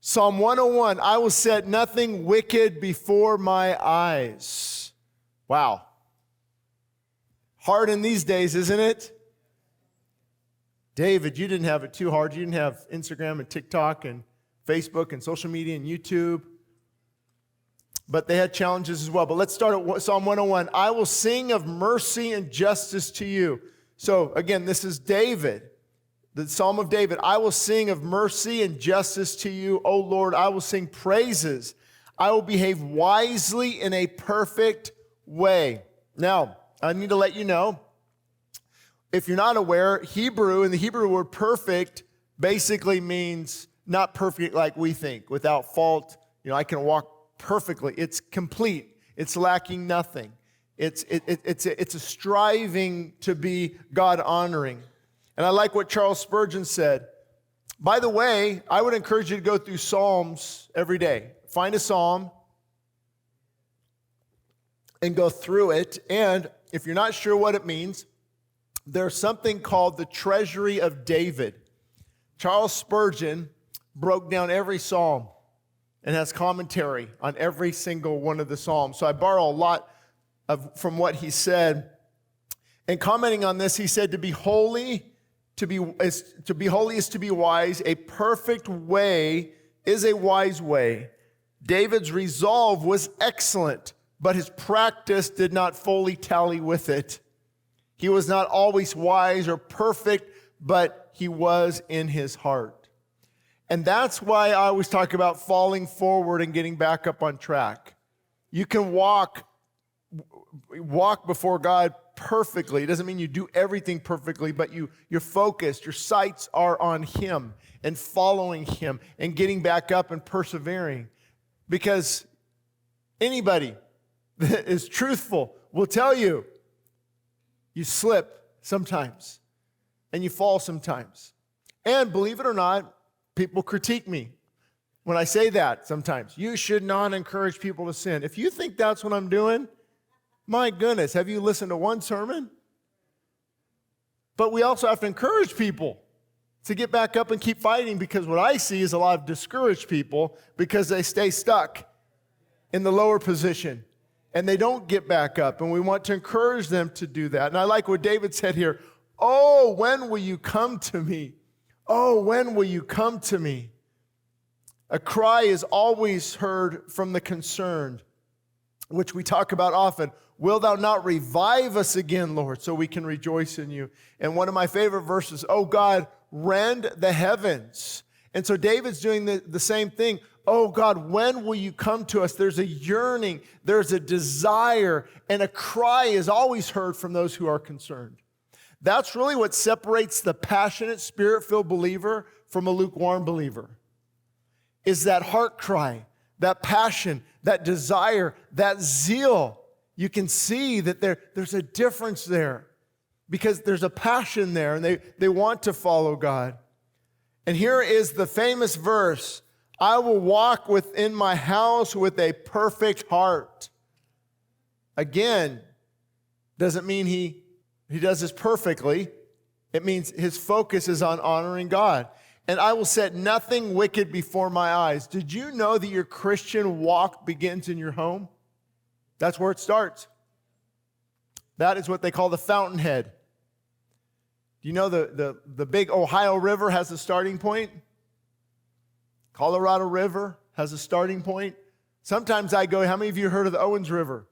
Psalm 101, I will set nothing wicked before my eyes. Wow. Hard in these days, isn't it? David, you didn't have it too hard. You didn't have Instagram and TikTok and Facebook and social media and YouTube. But they had challenges as well. But let's start at Psalm 101. I will sing of mercy and justice to you. So again, this is David, the Psalm of David. I will sing of mercy and justice to you, O Lord. I will sing praises. I will behave wisely in a perfect way. Now, I need to let you know, if you're not aware, Hebrew, and the Hebrew word perfect basically means not perfect like we think, without fault. I can walk perfectly. It's complete. It's lacking nothing. It's a striving to be God-honoring. And I like what Charles Spurgeon said. By the way, I would encourage you to go through Psalms every day. Find a psalm and go through it. And if you're not sure what it means, there's something called the Treasury of David. Charles Spurgeon broke down every psalm and has commentary on every single one of the psalms. So I borrow a lot from what he said. And commenting on this, he said, to be holy is to be wise. A perfect way is a wise way. David's resolve was excellent, but his practice did not fully tally with it. He was not always wise or perfect, but he was in his heart. And that's why I always talk about falling forward and getting back up on track. You can walk before God perfectly. It doesn't mean you do everything perfectly, but you're focused. Your sights are on Him and following Him and getting back up and persevering. Because anybody that is truthful will tell you, you slip sometimes and you fall sometimes. And believe it or not, people critique me when I say that sometimes. You should not encourage people to sin. If you think that's what I'm doing, my goodness, have you listened to one sermon? But we also have to encourage people to get back up and keep fighting, because what I see is a lot of discouraged people because they stay stuck in the lower position and they don't get back up, and we want to encourage them to do that. And I like what David said here. Oh, when will you come to me? Oh, when will you come to me? A cry is always heard from the concerned, which we talk about often. Will thou not revive us again, Lord, so we can rejoice in you? And one of my favorite verses, oh God, rend the heavens. And so David's doing the same thing. Oh God, when will you come to us? There's a yearning, there's a desire, and a cry is always heard from those who are concerned. That's really what separates the passionate, spirit-filled believer from a lukewarm believer, is that heart cry, that passion, that desire, that zeal. You can see that there's a difference there because there's a passion there, and they want to follow God. And here is the famous verse, I will walk within my house with a perfect heart. Again, doesn't mean he does this perfectly. It means his focus is on honoring God. And I will set nothing wicked before my eyes. Did you know that your Christian walk begins in your home? That's where it starts. That is what they call the fountainhead. Do you know the big Ohio River has a starting point? Colorado River has a starting point. Sometimes I go, how many of you heard of the Owens River?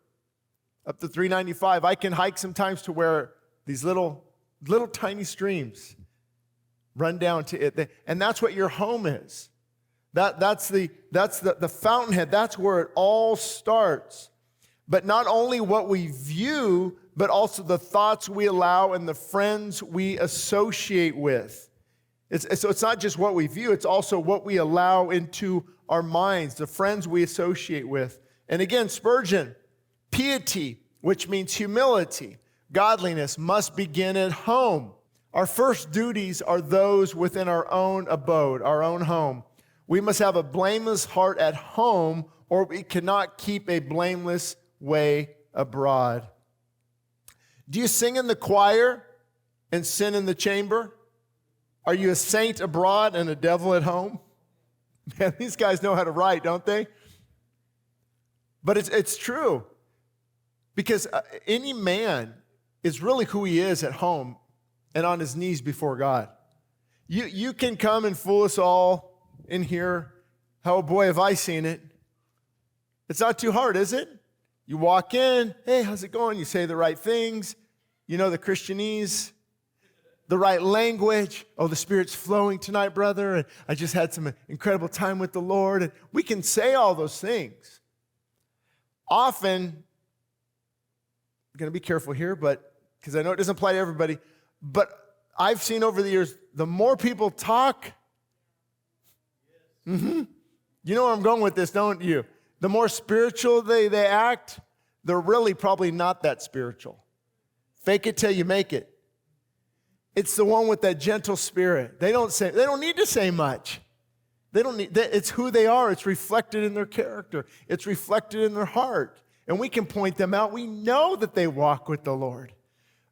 Up to 395. I can hike sometimes to where these little tiny streams run down to it. And that's what your home is. That's the fountainhead. That's where it all starts. But not only what we view, but also the thoughts we allow and the friends we associate with. So it's not just what we view, it's also what we allow into our minds, the friends we associate with. And again, Spurgeon, piety, which means humility, godliness, must begin at home. Our first duties are those within our own abode, our own home. We must have a blameless heart at home, or we cannot keep a blameless way abroad. Do you sing in the choir and sin in the chamber? Are you a saint abroad and a devil at home? Man, these guys know how to write, don't they? But it's true. Because any man is really who he is at home and on his knees before God. You can come and fool us all in here. Oh boy, have I seen it. It's not too hard, is it? You walk in, hey, how's it going? You say the right things. You know the Christianese, the right language. Oh, the Spirit's flowing tonight, brother. And I just had some incredible time with the Lord. And we can say all those things. Often, I'm going to be careful here, but because I know it doesn't apply to everybody, but I've seen over the years, the more people talk, you know where I'm going with this, don't you? The more spiritual they act, they're really probably not that spiritual. Fake it till you make it. It's the one with that gentle spirit. They don't need to say much. It's who they are. It's reflected in their character. It's reflected in their heart. And we can point them out. We know that they walk with the Lord.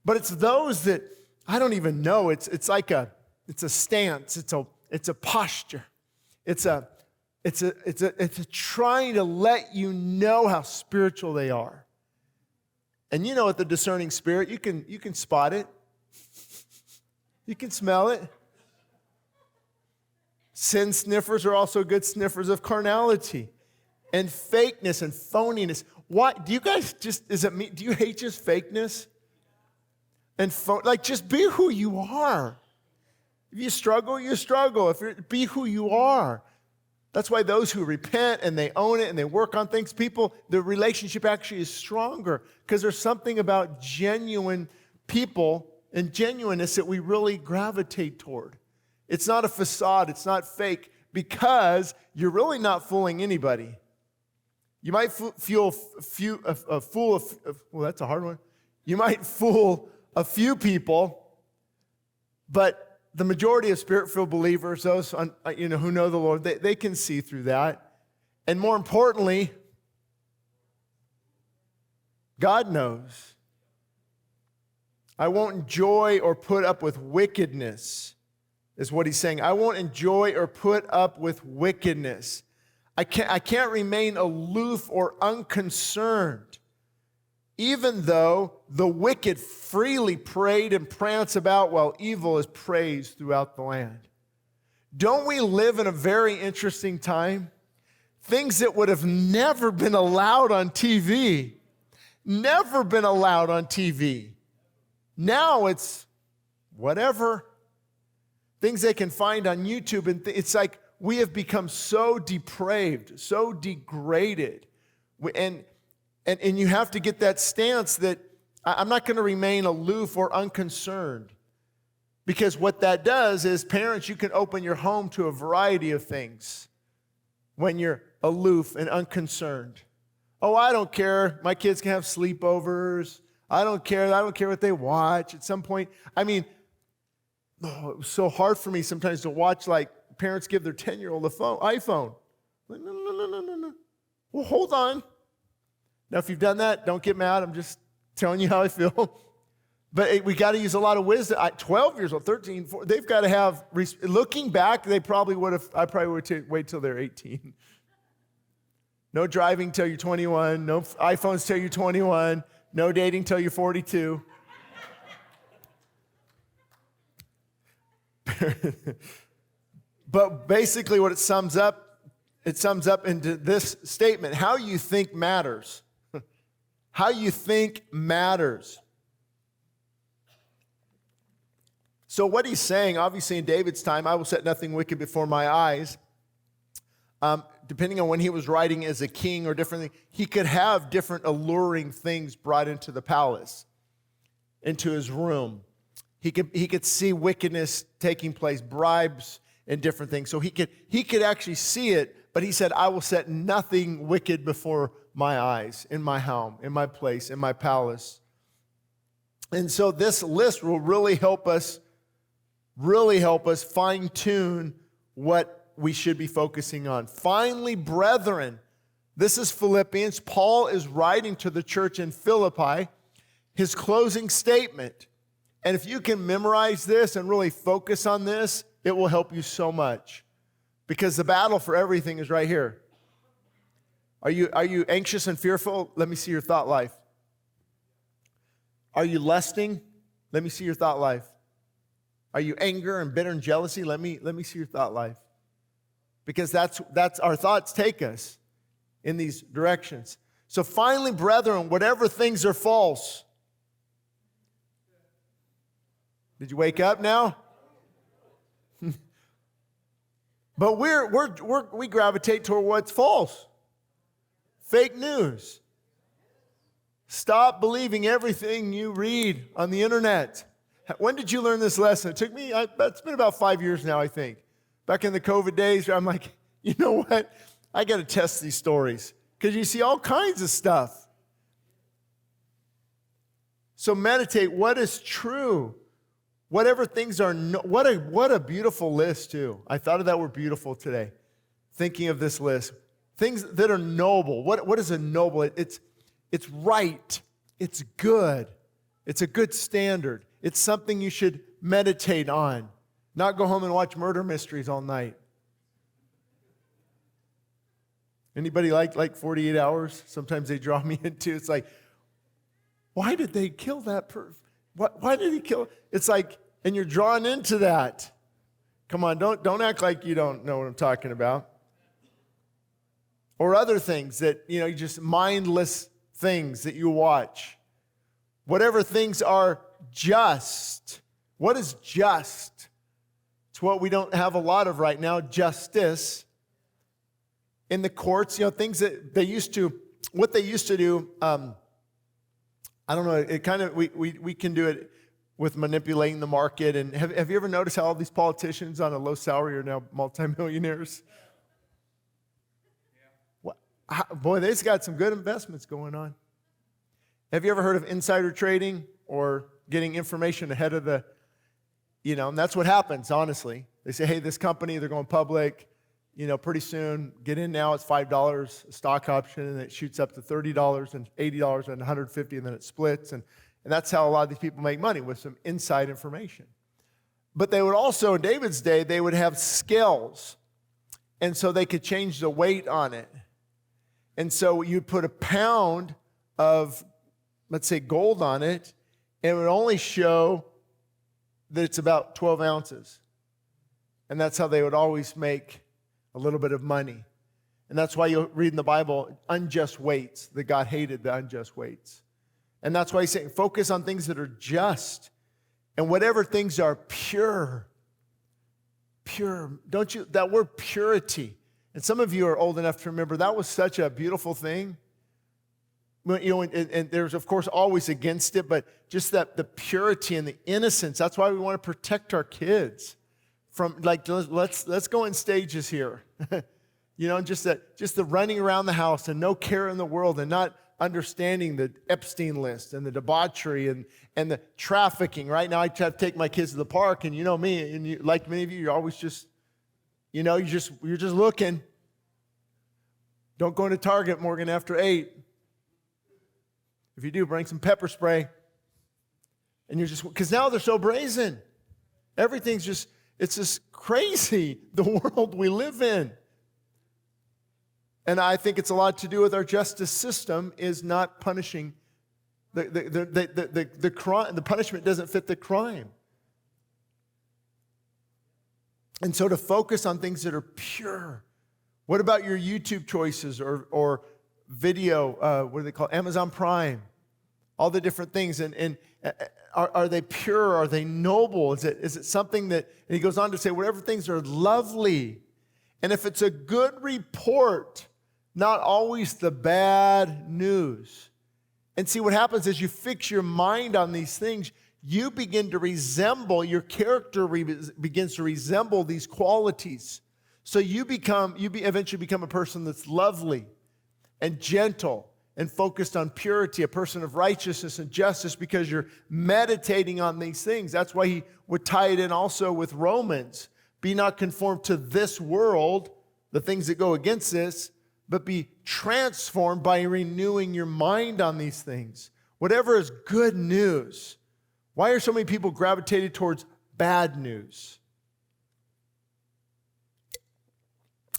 But it's those that I don't even know. It's a stance. It's a posture. It's a trying to let you know how spiritual they are. And you know, with the discerning spirit, you can spot it. You can smell it. Sin sniffers are also good sniffers of carnality and fakeness and phoniness. Why do you guys do you hate just fakeness? And just be who you are. If you struggle, you struggle. Be who you are. That's why those who repent and they own it and they work on things, the relationship actually is stronger because there's something about genuine people and genuineness that we really gravitate toward. It's not a facade. It's not fake because you're really not fooling anybody. You might fool that's a hard one. You might fool a few people, but the majority of Spirit-filled believers, those who know the Lord, they can see through that. And more importantly, God knows. I won't enjoy or put up with wickedness, is what he's saying. I won't enjoy or put up with wickedness. I can't remain aloof or unconcerned, even though the wicked freely parade and prance about while evil is praised throughout the land. Don't we live in a very interesting time? Things that would have never been allowed on TV. Never been allowed on TV. Now it's whatever. Things they can find on YouTube. And it's like we have become so depraved, so degraded. And you have to get that stance that I'm not going to remain aloof or unconcerned. Because what that does is, parents, you can open your home to a variety of things when you're aloof and unconcerned. Oh, I don't care. My kids can have sleepovers. I don't care what they watch. At some point, it was so hard for me sometimes to watch, like, parents give their 10-year-old a iPhone. Like, no. Well, hold on. Now, if you've done that, don't get mad. I'm just telling you how I feel. But we got to use a lot of wisdom. 12 years old, 13, 14, they've got to have, looking back, I probably would wait till they're 18. No driving till you're 21. No iPhones till you're 21. No dating till you're 42. But basically what it sums up into this statement: how you think matters. How you think matters. So what he's saying, obviously in David's time, I will set nothing wicked before my eyes. Depending on when he was writing as a king or different things, he could have different alluring things brought into the palace, into his room. He could see wickedness taking place, bribes and different things. So he could actually see it, but he said, I will set nothing wicked before my eyes, in my home, in my place, in my palace. And so this list will really help us fine-tune what we should be focusing on. Finally, brethren, this is Philippians. Paul is writing to the church in Philippi, his closing statement. And if you can memorize this and really focus on this, it will help you so much. Because the battle for everything is right here. Are you anxious and fearful? Let me see your thought life. Are you lusting? Let me see your thought life. Are you anger and bitter and jealousy? Let me see your thought life. Because that's our thoughts take us in these directions. So finally, brethren, whatever things are false. Did you wake up now? But we gravitate toward what's false. Fake news. Stop believing everything you read on the internet. When did you learn this lesson? It took me, it's been about 5 years now, I think. Back in the COVID days, I'm like, you know what? I got to test these stories because you see all kinds of stuff. So meditate, what is true? Whatever things are, what a beautiful list too. I thought of that word beautiful today, thinking of this list. Things that are noble. What is a noble? It's right. It's good. It's a good standard. It's something you should meditate on, not go home and watch murder mysteries all night. Anybody like 48 Hours? Sometimes they draw me into. It's like, why did they kill that person? Why did he kill? It's like, and you're drawn into that. Come on, don't act like you don't know what I'm talking about. Or other things that, just mindless things that you watch. Whatever things are just. What is just? It's what we don't have a lot of right now, justice. In the courts, things that what they used to do, I don't know, it kind of, we can do it with manipulating the market. And have you ever noticed how all these politicians on a low salary are now multimillionaires? Boy, they've got some good investments going on. Have you ever heard of insider trading or getting information ahead of the, and that's what happens, honestly. They say, hey, this company, they're going public, pretty soon, get in now, it's $5 a stock option, and it shoots up to $30 and $80 and $150, and then it splits. And that's how a lot of these people make money, with some inside information. But they would also, in David's day, they would have scales. And so they could change the weight on it. And so you'd put a pound of, let's say, gold on it, and it would only show that it's about 12 ounces. And that's how they would always make a little bit of money. And that's why you read in the Bible, unjust weights, that God hated the unjust weights. And that's why he's saying, focus on things that are just. And whatever things are pure. That word purity. And some of you are old enough to remember that was such a beautiful thing. And there's, of course, always against it, but just that the purity and the innocence, that's why we want to protect our kids from, let's go in stages here. Just the running around the house and no care in the world and not understanding the Epstein list and the debauchery and the trafficking. Right now, I have to take my kids to the park, and me, and like many of you, you're always just, you're just looking. Don't go into Target, Morgan, after 8. If you do, bring some pepper spray. And you're just, because now they're so brazen. Everything's just, it's just crazy, the world we live in. And I think it's a lot to do with our justice system is not punishing the crime. The punishment doesn't fit the crime. And so to focus on things that are pure. What about your YouTube choices or video, what do they call it? Amazon Prime? All the different things. And are they pure? Are they noble? Is it something that, and he goes on to say, whatever things are lovely. And if it's a good report, not always the bad news. And see, what happens is you fix your mind on these things, you begin to resemble, your character begins to resemble these qualities. So you eventually become a person that's lovely and gentle and focused on purity, a person of righteousness and justice, because you're meditating on these things. That's why he would tie it in also with Romans. Be not conformed to this world, the things that go against this, but be transformed by renewing your mind on these things. Whatever is good news. Why are so many people gravitated towards bad news?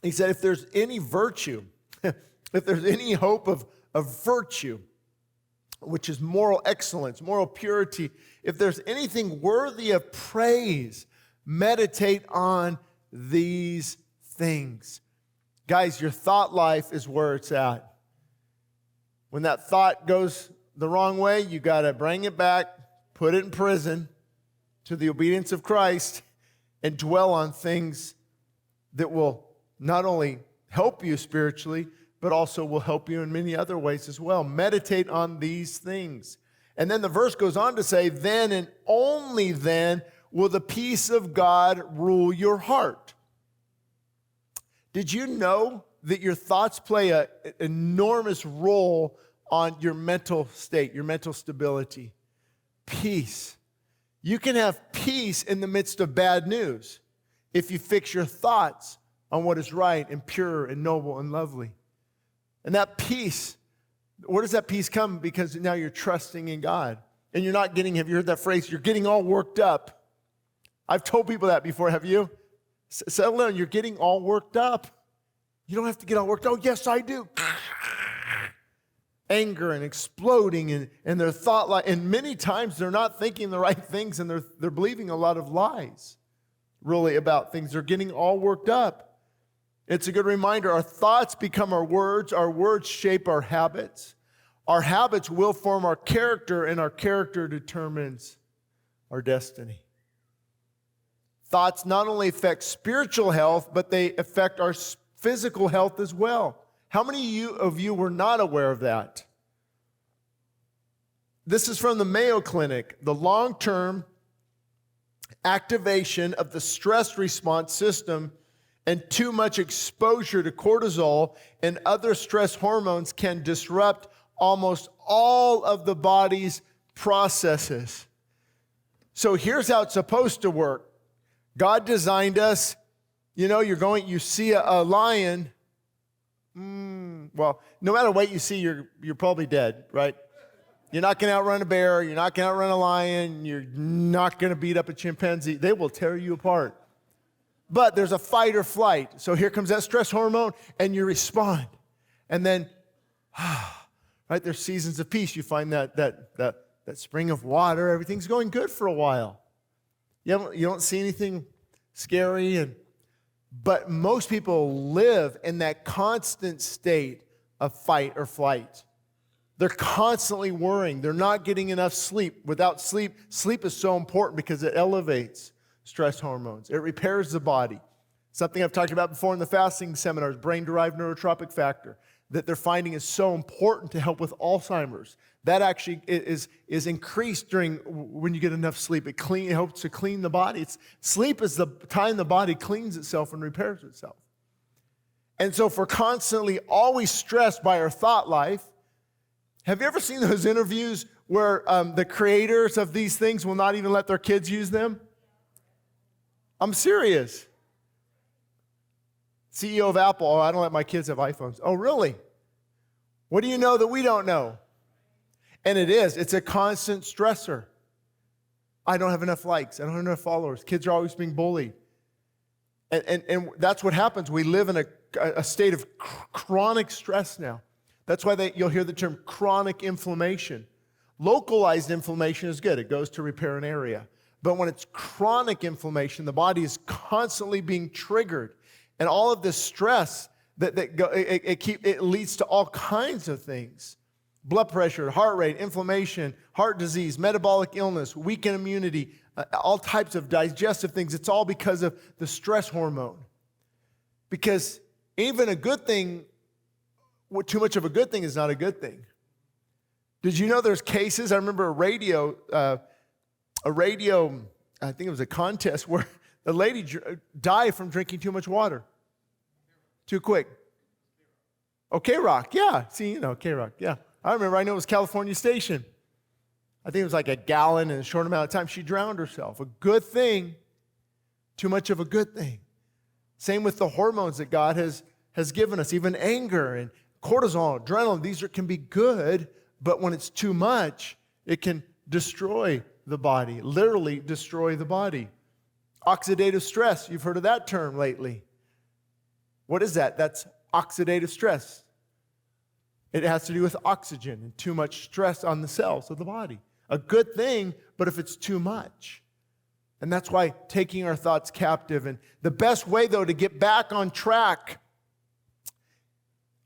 He said, if there's any virtue, if there's any hope of virtue, which is moral excellence, moral purity, if there's anything worthy of praise, meditate on these things. Guys, your thought life is where it's at. When that thought goes the wrong way, you got to bring it back, put it in prison to the obedience of Christ, and dwell on things that will not only help you spiritually, but also will help you in many other ways as well. Meditate on these things. And then the verse goes on to say, then and only then will the peace of God rule your heart. Did you know that your thoughts play an enormous role on your mental state, your mental stability? Peace. You can have peace in the midst of bad news if you fix your thoughts on what is right and pure and noble and lovely. And that peace, where does that peace come? Because now you're trusting in God. And you're not getting, have you heard that phrase? You're getting all worked up. I've told people that before, have you? Settle down, you're getting all worked up. You don't have to get all worked up. Oh, yes, I do. Anger and exploding and their thought life. And many times they're not thinking the right things and they're believing a lot of lies, really, about things. They're getting all worked up. It's a good reminder. Our thoughts become our words shape our habits. Our habits will form our character, and our character determines our destiny. Thoughts not only affect spiritual health, but they affect our physical health as well. How many of you were not aware of that? This is from the Mayo Clinic. The long-term activation of the stress response system and too much exposure to cortisol and other stress hormones can disrupt almost all of the body's processes. So here's how it's supposed to work. God designed us, you see a lion. Well, no matter what you see, you're probably dead, right? You're not going to outrun a bear. You're not going to outrun a lion. You're not going to beat up a chimpanzee. They will tear you apart. But there's a fight or flight. So here comes that stress hormone, and you respond. And then, right, there's seasons of peace. You find that spring of water. Everything's going good for a while. You don't see anything scary. But most people live in that constant state of fight or flight. They're constantly worrying. They're not getting enough sleep. Without sleep is so important because it elevates stress hormones. It repairs the body. Something I've talked about before in the fasting seminars, brain-derived neurotropic factor, that they're finding is so important to help with Alzheimer's. That actually is increased when you get enough sleep. It helps to clean the body. Sleep is the time the body cleans itself and repairs itself. And so if we're constantly always stressed by our thought life, have you ever seen those interviews where the creators of these things will not even let their kids use them? I'm serious. CEO of Apple, I don't let my kids have iPhones. Oh, really? What do you know that we don't know? And it's a constant stressor. I don't have enough likes. I don't have enough followers. Kids are always being bullied. And that's what happens. We live in a state of chronic stress now. That's why you'll hear the term chronic inflammation. Localized inflammation is good. It goes to repair an area. But when it's chronic inflammation, the body is constantly being triggered. And all of this stress, it leads to all kinds of things. Blood pressure, heart rate, inflammation, heart disease, metabolic illness, weakened immunity, all types of digestive things. It's all because of the stress hormone. Because even a good thing, too much of a good thing is not a good thing. Did you know there's cases? I remember a radio, I think it was a contest where the lady died from drinking too much water. Too quick. Oh, K-Rock, yeah. See, K-Rock, yeah. I remember, I know it was California Station. I think it was like a gallon in a short amount of time. She drowned herself. A good thing, too much of a good thing. Same with the hormones that God has given us, even anger and cortisol, adrenaline. These can be good, but when it's too much, it can destroy the body, literally destroy the body. Oxidative stress, you've heard of that term lately. What is that? That's oxidative stress. It has to do with oxygen and too much stress on the cells of the body. A good thing, but if it's too much. And that's why taking our thoughts captive. And the best way, though, to get back on track,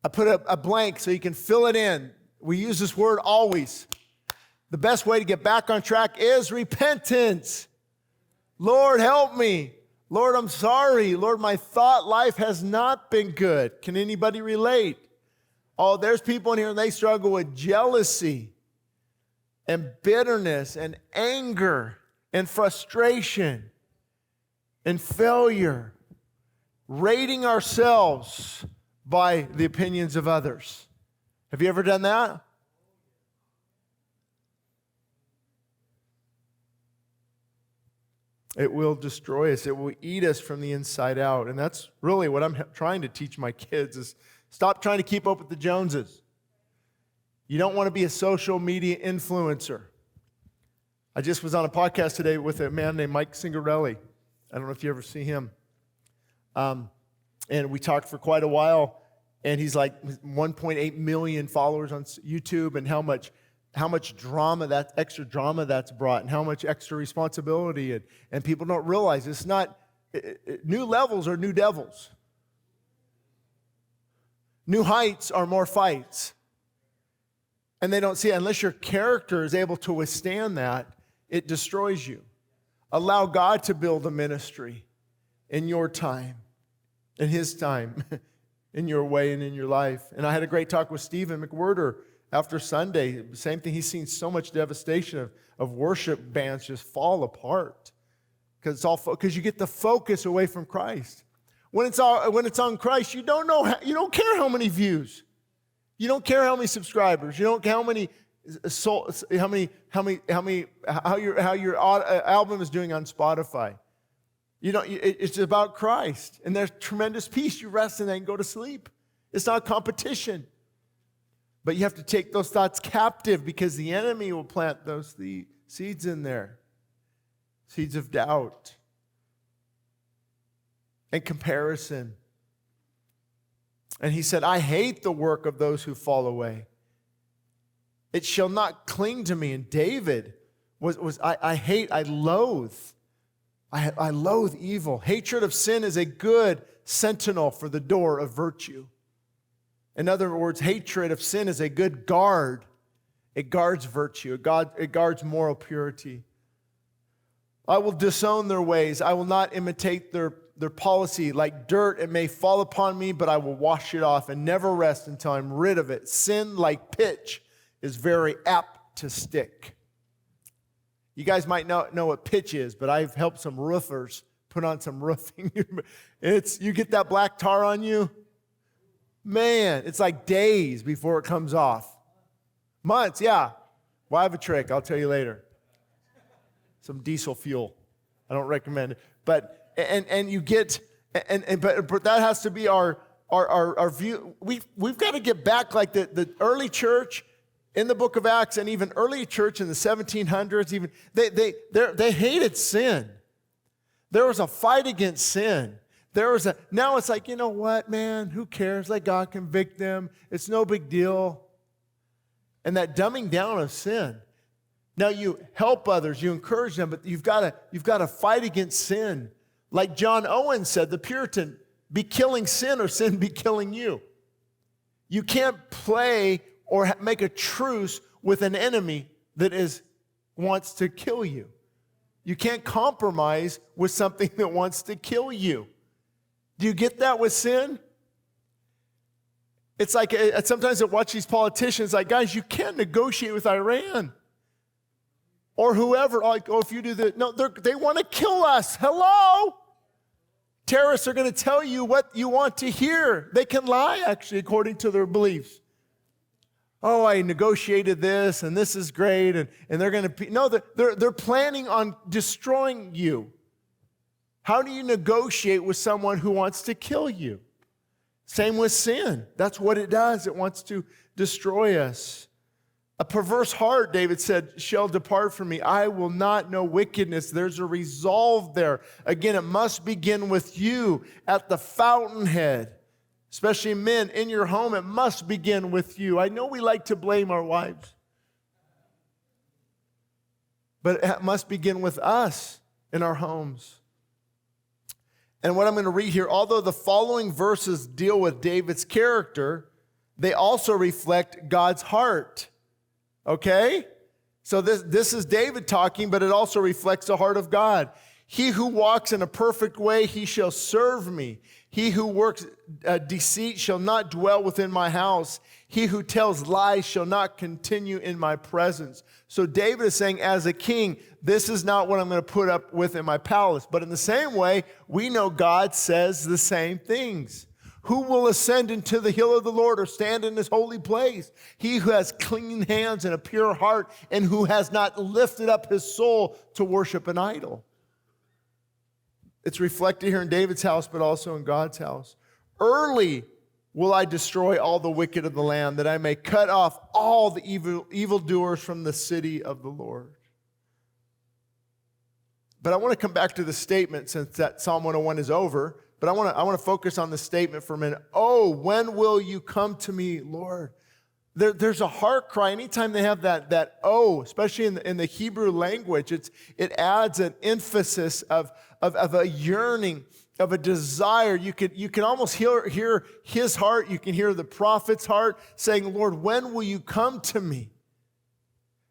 I put a blank so you can fill it in. We use this word always. The best way to get back on track is repentance. Lord, help me. Lord, I'm sorry. Lord, my thought life has not been good. Can anybody relate? Oh, there's people in here and they struggle with jealousy and bitterness and anger and frustration and failure, rating ourselves by the opinions of others. Have you ever done that? It will destroy us. It will eat us from the inside out. And that's really what I'm trying to teach my kids is stop trying to keep up with the Joneses. You don't want to be a social media influencer. I just was on a podcast today with a man named Mike Singarelli. I don't know if you ever see him. And we talked for quite a while. And he's like 1.8 million followers on YouTube, and how much drama, that extra drama that's brought, and how much extra responsibility. And people don't realize it's not, new levels are new devils. New heights are more fights. And they don't see it. Unless your character is able to withstand that, it destroys you. Allow God to build a ministry in your time, in His time, in your way and in your life. And I had a great talk with Stephen McWhirter after Sunday. Same thing. He's seen so much devastation of worship bands just fall apart because you get the focus away from Christ. When it's on Christ, you don't care how many views, you don't care how many subscribers, you don't care how your album is doing on Spotify. It's about Christ, and there's tremendous peace. You rest and then go to sleep. It's not competition. But you have to take those thoughts captive because the enemy will plant those seeds in there. Seeds of doubt and comparison. And he said, I hate the work of those who fall away. It shall not cling to me. And David I loathe evil. Hatred of sin is a good sentinel for the door of virtue. In other words, hatred of sin is a good guard. It guards virtue. It guards moral purity. I will disown their ways. I will not imitate their policy. Like dirt, it may fall upon me, but I will wash it off and never rest until I'm rid of it. Sin, like pitch, is very apt to stick. You guys might not know what pitch is, but I've helped some roofers put on some roofing. You get that black tar on you, man, it's like days before it comes off. Months, yeah. Well, I have a trick. I'll tell you later. Some diesel fuel. I don't recommend it. But that has to be our view. We've got to get back like the early church in the book of Acts, and even early church in the 1700s, even they hated sin. There was a fight against sin. Now it's like, you know what, man, who cares? Let God convict them. It's no big deal. And that dumbing down of sin. Now you help others, you encourage them, but you've got to fight against sin. Like John Owen said, the Puritan, be killing sin or sin be killing you. You can't play or make a truce with an enemy that wants to kill you. You can't compromise with something that wants to kill you. Do you get that with sin? It's like, sometimes I watch these politicians, like, guys, you can't negotiate with Iran. Or whoever, like, if you do that. No, they want to kill us. Hello? Terrorists are going to tell you what you want to hear. They can lie, actually, according to their beliefs. Oh, I negotiated this, and this is great, and they're going to... No, they're planning on destroying you. How do you negotiate with someone who wants to kill you? Same with sin. That's what it does. It wants to destroy us. A perverse heart, David said, shall depart from me. I will not know wickedness. There's a resolve there. Again, it must begin with you at the fountainhead. Especially men in your home, it must begin with you. I know we like to blame our wives, but it must begin with us in our homes. And what I'm going to read here, although the following verses deal with David's character, they also reflect God's heart. Okay? So this is David talking, but it also reflects the heart of God. He who walks in a perfect way, he shall serve me. He who works deceit shall not dwell within my house. He who tells lies shall not continue in my presence. So David is saying, as a king, this is not what I'm going to put up with in my palace. But in the same way, we know God says the same things. Who will ascend into the hill of the Lord or stand in his holy place? He who has clean hands and a pure heart, and who has not lifted up his soul to worship an idol. It's reflected here in David's house, but also in God's house. Early will I destroy all the wicked of the land, that I may cut off all the evildoers from the city of the Lord. But I want to come back to the statement, since that Psalm 101 is over. But I want to focus on the statement for a minute. Oh, when will you come to me, Lord? There's a heart cry. Anytime they have that oh, especially in the Hebrew language, it adds an emphasis of a yearning, of a desire. You can almost hear his heart. You can hear the prophet's heart saying, Lord, when will you come to me?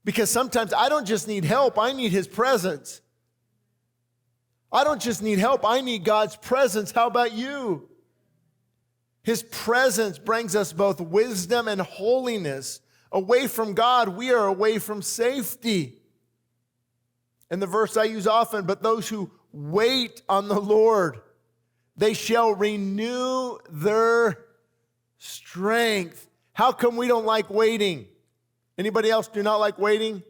Because sometimes I don't just need help, I need his presence. I don't just need help, I need God's presence. How about you? His presence brings us both wisdom and holiness. Away from God, we are away from safety. And the verse I use often, but those who wait on the Lord, they shall renew their strength. How come we don't like waiting? Anybody else do not like waiting?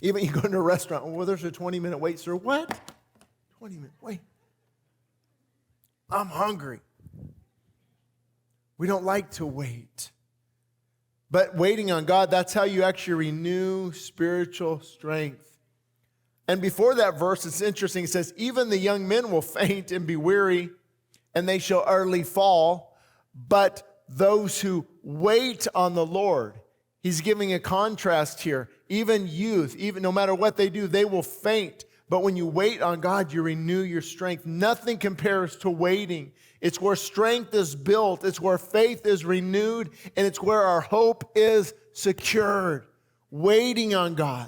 Even you go into a restaurant, well, there's a 20-minute wait, sir. What? 20-minute wait. I'm hungry. We don't like to wait. But waiting on God, that's how you actually renew spiritual strength. And before that verse, it's interesting. It says, even the young men will faint and be weary, and they shall utterly fall. But those who wait on the Lord, he's giving a contrast here. Even youth, even no matter what they do, they will faint. But when you wait on God, you renew your strength. Nothing compares to waiting. It's where strength is built. It's where faith is renewed. And it's where our hope is secured. Waiting on God.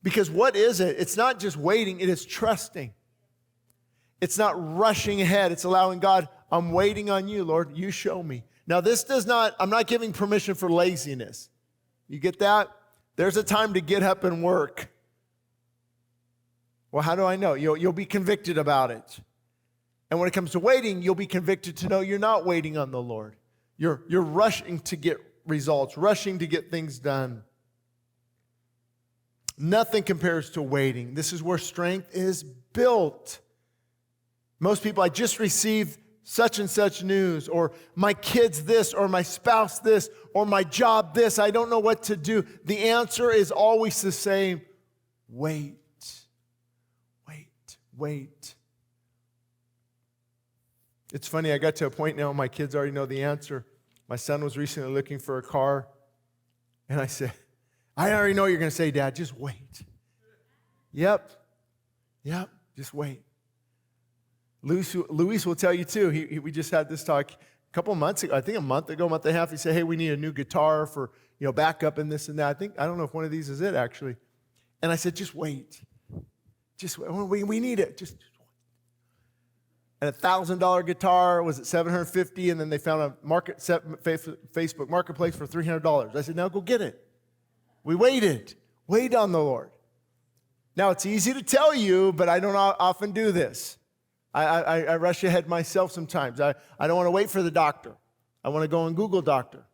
Because what is it? It's not just waiting. It is trusting. It's not rushing ahead. It's allowing God, I'm waiting on you, Lord. You show me. Now I'm not giving permission for laziness. You get that? There's a time to get up and work. Well, how do I know? You'll be convicted about it. And when it comes to waiting, you'll be convicted to know you're not waiting on the Lord. You're rushing to get results, rushing to get things done. Nothing compares to waiting. This is where strength is built. Most people, I just received such and such news, or my kids this, or my spouse this, or my job this. I don't know what to do. The answer is always the same. Wait. Wait. It's funny, I got to a point now, my kids already know the answer. My son was recently looking for a car, and I said, I already know what you're going to say, Dad, just wait. Yep, just wait. Luis will tell you too, we just had this talk a couple months ago, I think a month and a half, he said, hey, we need a new guitar for, backup and this and that. I don't know if one of these is it actually. And I said, just wait. Just we need it. Just and $1,000 guitar was at $750, and then they found a Facebook Marketplace for $300. I said, now go get it. We waited. Wait on the Lord. Now it's easy to tell you, but I don't often do this. I rush ahead myself sometimes. I don't want to wait for the doctor. I want to go on Google Doctor.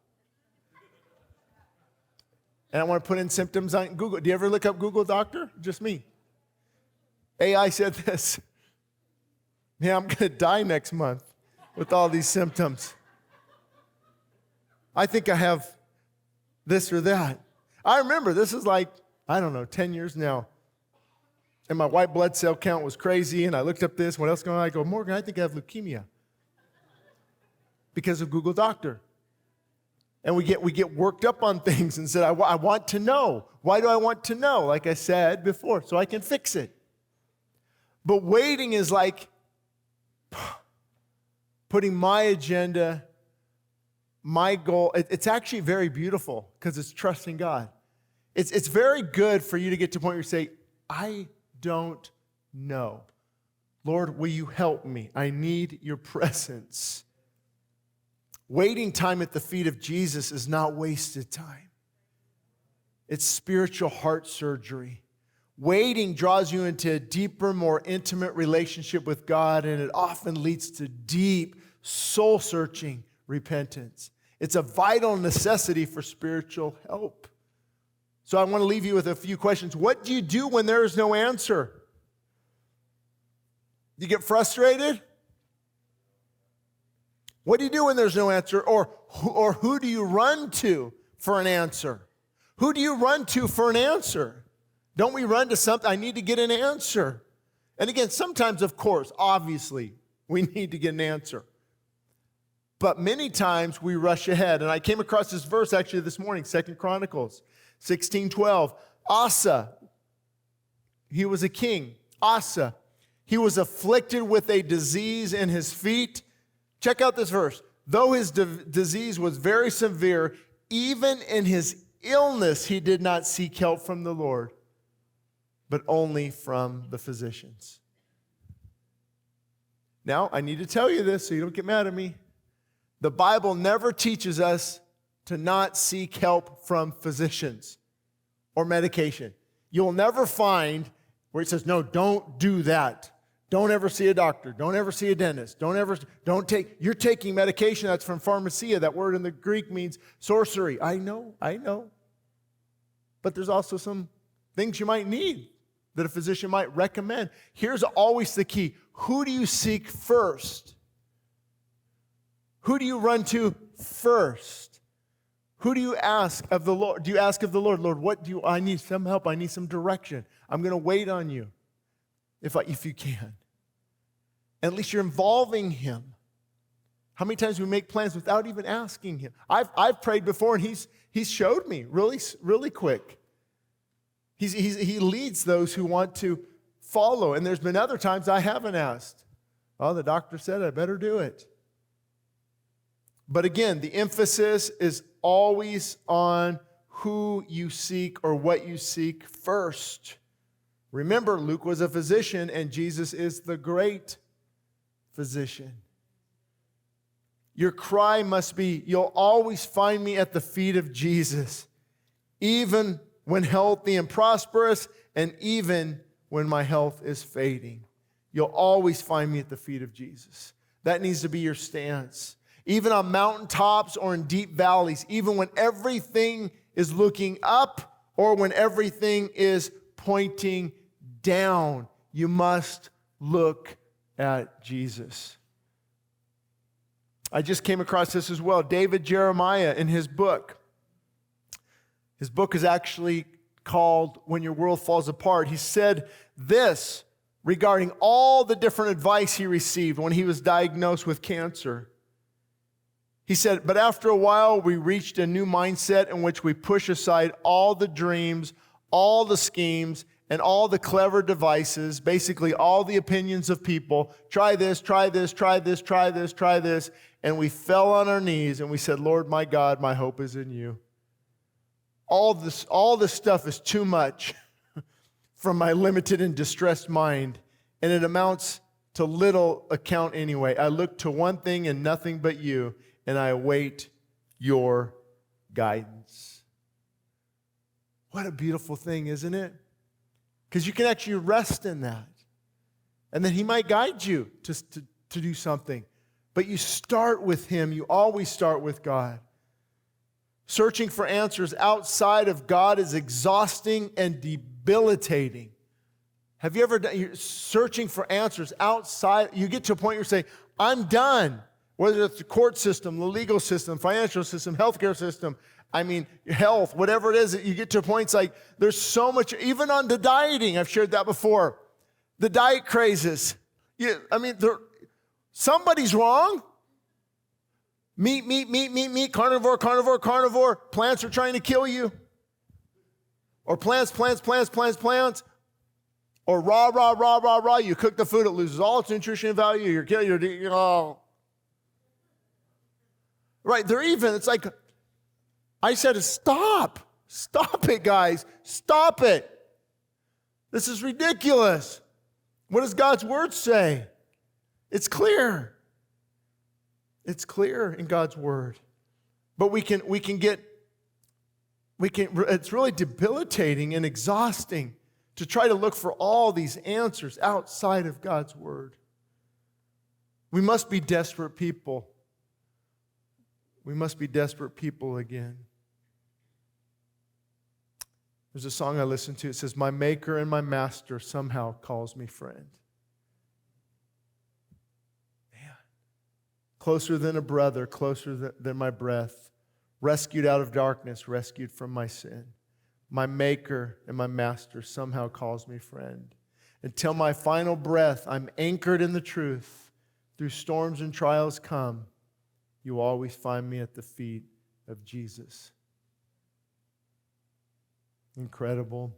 And I want to put in symptoms on Google. Do you ever look up Google Doctor? Just me. AI said this. Yeah, I'm going to die next month with all these symptoms. I think I have this or that. I remember, this is like, 10 years now. And my white blood cell count was crazy, and I looked up this, what else going on? I go, Morgan, I think I have leukemia because of Google Doctor. And we get worked up on things and said, I want to know. Why do I want to know? Like I said before, so I can fix it. But waiting is like putting my agenda, my goal. It's actually very beautiful because it's trusting God. It's very good for you to get to a point where you say, I don't know. Lord, will you help me? I need your presence. Waiting time at the feet of Jesus is not wasted time. It's spiritual heart surgery. Waiting draws you into a deeper, more intimate relationship with God, and it often leads to deep, soul-searching repentance. It's a vital necessity for spiritual help. So I want to leave you with a few questions. What do you do when there is no answer? You get frustrated? What do you do when there's no answer? Or who do you run to for an answer? Who do you run to for an answer? Don't we run to something? I need to get an answer. And again, sometimes, of course, obviously, we need to get an answer. But many times we rush ahead. And I came across this verse actually this morning, 2 Chronicles 16:12. Asa, he was a king. Asa, he was afflicted with a disease in his feet. Check out this verse. Though his disease was very severe, even in his illness, he did not seek help from the Lord, but only from the physicians. Now, I need to tell you this so you don't get mad at me. The Bible never teaches us to not seek help from physicians or medication. You'll never find where it says, no, don't do that. Don't ever see a doctor. Don't ever see a dentist. You're taking medication. That's from pharmacia. That word in the Greek means sorcery. I know. But there's also some things you might need that a physician might recommend. Here's always the key. Who do you seek first? Who do you run to first? Who do you ask of the Lord? Do you ask of the Lord, Lord, I need some help. I need some direction. I'm going to wait on you if you can. At least you're involving him. How many times we make plans without even asking him? I've prayed before, and he's showed me really quick. He leads those who want to follow. And there's been other times I haven't asked. Oh, the doctor said I better do it. But again, the emphasis is always on who you seek or what you seek first. Remember, Luke was a physician, and Jesus is the great physician. Your cry must be, you'll always find me at the feet of Jesus, even when healthy and prosperous, and even when my health is fading. You'll always find me at the feet of Jesus. That needs to be your stance. Even on mountaintops or in deep valleys, even when everything is looking up or when everything is pointing down, you must look at Jesus. I just came across this as well. David Jeremiah in his book. His book is actually called When Your World Falls Apart. He said this regarding all the different advice he received when he was diagnosed with cancer. He said, but after a while, we reached a new mindset in which we push aside all the dreams, all the schemes, and all the clever devices, basically all the opinions of people. Try this, try this, try this, try this, try this. And we fell on our knees and we said, Lord, my God, my hope is in you. All this stuff is too much from my limited and distressed mind, and it amounts to little account anyway. I look to one thing and nothing but you, and I await your guidance. What a beautiful thing, isn't it? Because you can actually rest in that. And then he might guide you to do something. But you start with him. You always start with God. Searching for answers outside of God is exhausting and debilitating. Have you ever done, you're searching for answers outside? You get to a point where you say, I'm done. Whether it's the court system, the legal system, financial system, healthcare system, health, whatever it is, you get to points like there's so much, even on the dieting, I've shared that before. The diet crazes. Somebody's wrong. Meat, carnivore. Plants are trying to kill you. Or plants. Or raw. You cook the food, it loses all its nutrition value. Right, it's like, I said, stop. Stop it, guys. Stop it. This is ridiculous. What does God's word say? It's clear. It's clear in God's word. But it's really debilitating and exhausting to try to look for all these answers outside of God's word. We must be desperate people. We must be desperate people again. There's a song I listen to. It says, my maker and my master somehow calls me friend. Man. Closer than a brother, closer than my breath. Rescued out of darkness, rescued from my sin. My maker and my master somehow calls me friend. Until my final breath, I'm anchored in the truth. Through storms and trials come, you always find me at the feet of Jesus. Incredible.